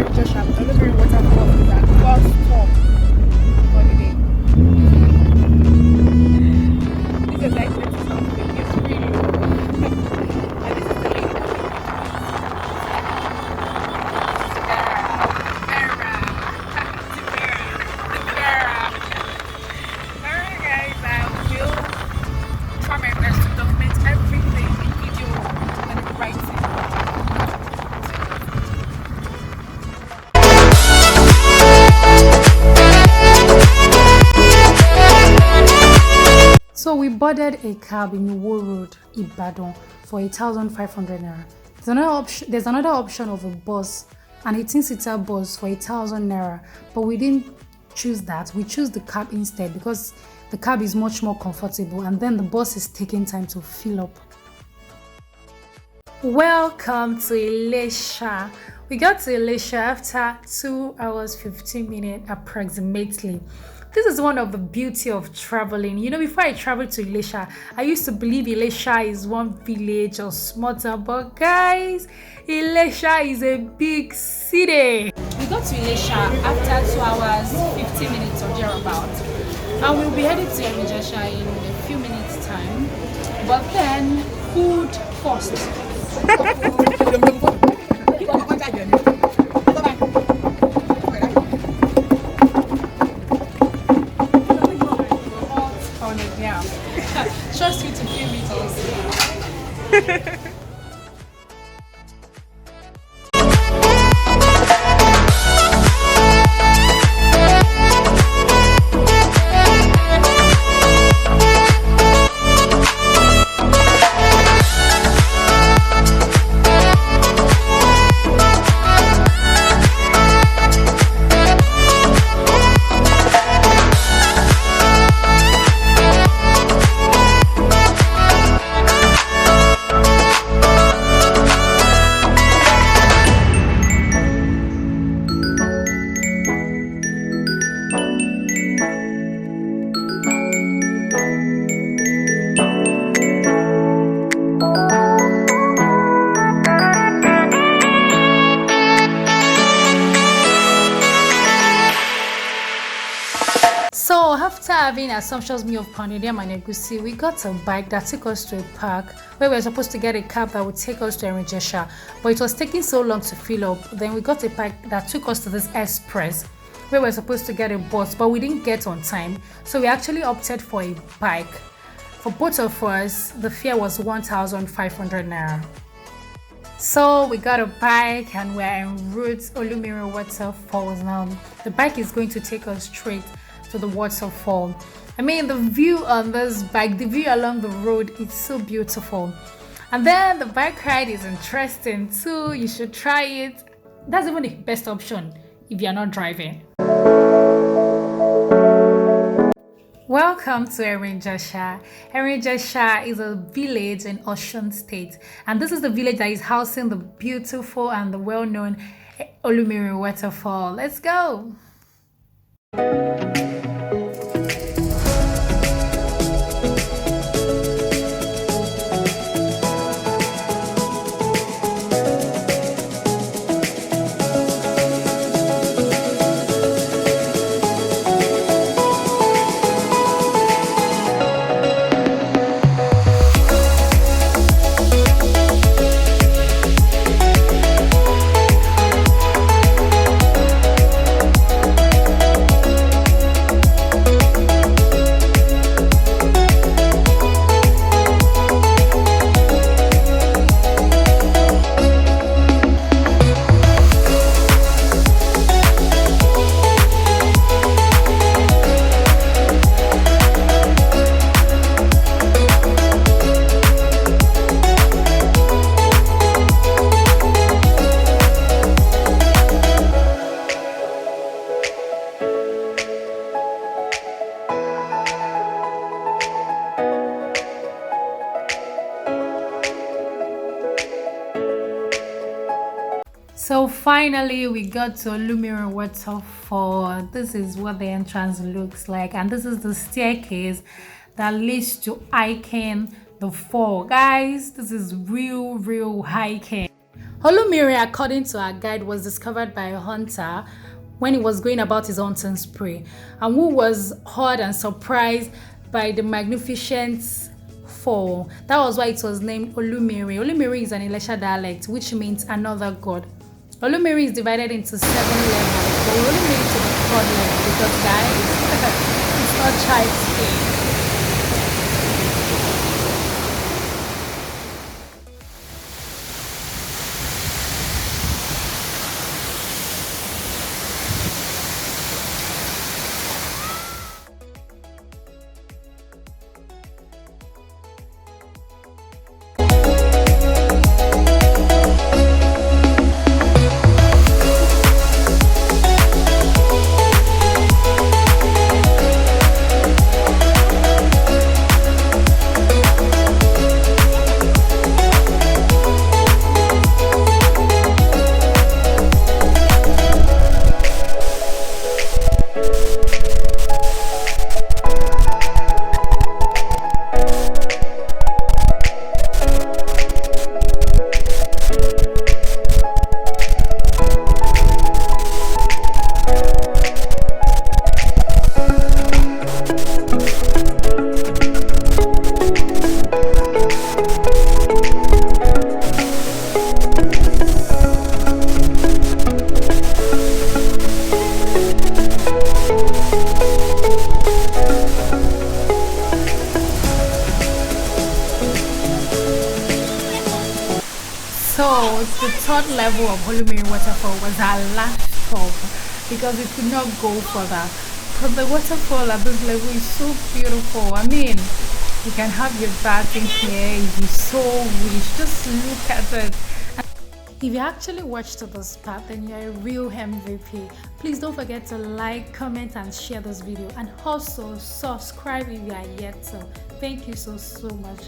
Erin-Ijesha, Olumirin Waterfalls is our first stop holiday. This is like this is something. It's really low. And this is the lady that Alright guys, I will try my best to document everything in video and writing. So we boarded a cab in Iwo Road, Ibadan for 1,500 naira. There's another option of a bus, an 18-seater bus for 1,000 naira, but we didn't choose that. We chose the cab instead because the cab is much more comfortable and then the bus is taking time to fill up. Welcome to Elisha. We got to Elisha after 2 hours 15 minutes approximately. This is one of the beauty of traveling. You know, before I traveled to Elisha, I used to believe Elisha is one village or small town, but guys, Elisha is a big city. We got to Elisha after 2 hours 15 minutes or thereabouts, and we'll be headed to Erin-Ijesha in a few minutes time. But then, food first. Trust you to film it also. So after having a sumptuous meal of pounded yam and egusi, we got a bike that took us to a park where we were supposed to get a cab that would take us to Erin-Ijesha, but it was taking so long to fill up. Then we got a bike that took us to this express where we were supposed to get a bus, but we didn't get on time. So we actually opted for a bike. For both of us, the fare was 1,500 naira. So we got a bike and we're en route Olumirin Waterfalls now. The bike is going to take us straight to the waterfall. I mean, the view on this bike, the view along the road, it's so beautiful. And then the bike ride is interesting too. You should try it. That's even the best option if you're not driving. Welcome to Erin-Ijesha. Erin-Ijesha is a village in Osun State, and this is the village that is housing the beautiful and the well-known Olumirin Waterfall. Let's go. So finally we got to Olumirin Waterfall. This is what the entrance looks like, and this is the staircase that leads to hiking the fall. Guys, this is real hiking. Olumirin, according to our guide, was discovered by a hunter when he was going about his hunting spree, and who was awed and surprised by the magnificent fall. That was why it was named Olumirin. Olumirin is an Ilesha dialect, which means another god. Olumirin is divided into 7 levels, but we only made it to the 3rd level because, guys, it's not child's play. So the 3rd level of Olumirin Waterfall was our last stop because we could not go further. But the waterfall at this level is so beautiful. I mean, you can have your bath in here if you so wish. Just look at it. If you actually watched to this part, then you're a real MVP. Please don't forget to like, comment, and share this video, and also subscribe if you are yet to. Thank you so much.